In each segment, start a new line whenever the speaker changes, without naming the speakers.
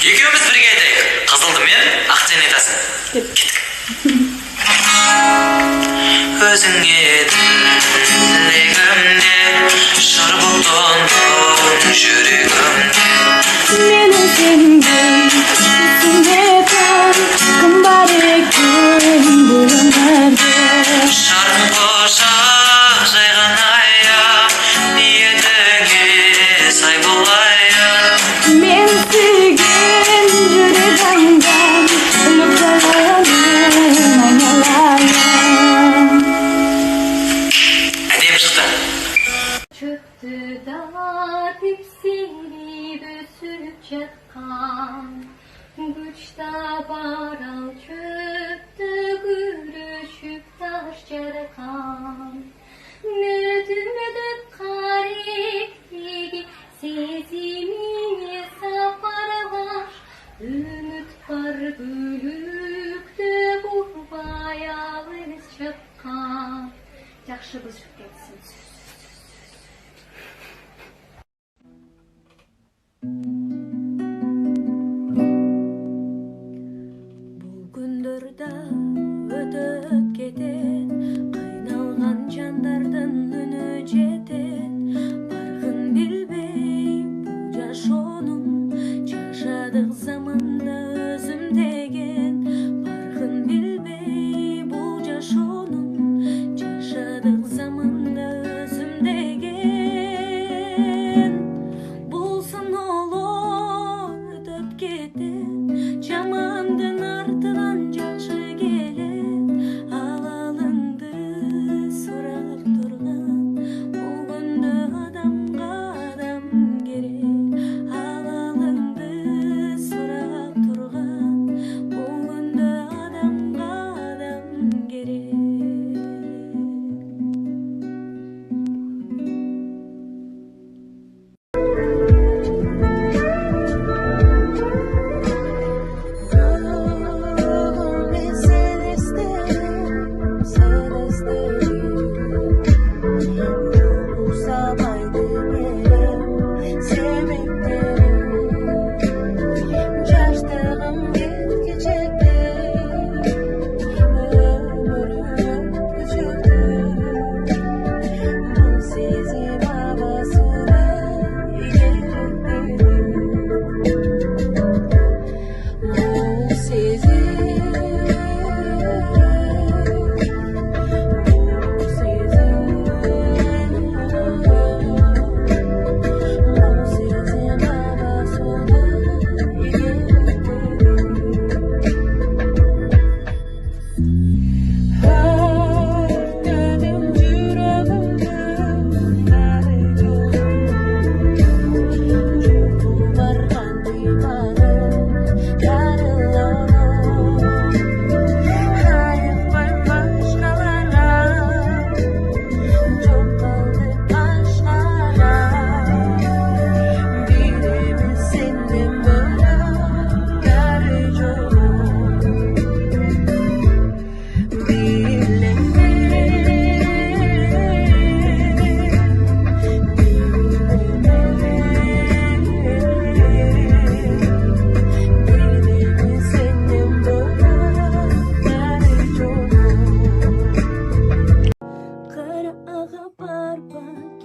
Екеуміз бірге айтайық. Қызылды мен, ақжан айтасың. Кеттік. Өзіңе тілегімде жыр болып тұндың жүрегімде.
Meni sevdim, üstünde kal, kembali gönlümlerde.
Жарым қошақ жайған аяқ, ниетіңе сай болайық.
Men sevgin yüreğimden, ölüp dayanın aynalarım.
Әдемі шықты.
Çıktı da dipsini büsülüp çatkan, güçta baral çöktü gülüşüp taş çarkan. Müdümüdük kariktigi sezimini saparlar, ümit var bülüktü burbayağız çatkan. Жақсы бұзып кетсін.
Бұл күндерді өтіп кетет, қайналған жандардың үні жетет. Барғын білбей бұл жашоның, жашадық заманда өзім деген. Барғын білбей бұл жашоның, жашадық заманда өзім деген. Болсын ол өтіп кетет, жамандың артынан жақсы келет. Алалыңды сұрап тұрған, бұл күнді адамға адам керек. Алалыңды сұрап тұрған, бұл күнді адамға адам керек.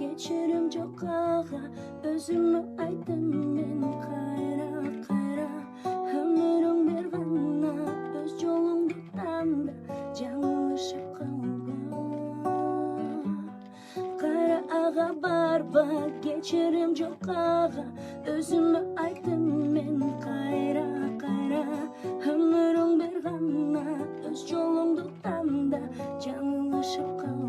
Geçerim çok ağa, özümü aytdım men kayra kayra. Ömürüm bir bana, öz yolumdu tanda, жаңылышып қалған. Kayra ağa barba, geçerim çok ağa, özümü aytdım men kayra kayra. Ömürüm bir bana, öz yolumdu tanda, жаңылышып қалған.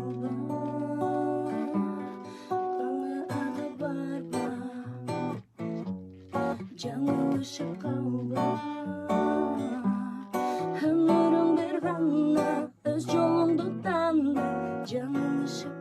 жаңылышып қалған. Ömürüm bir ғана, өз жолыңды таңда, жаңылышып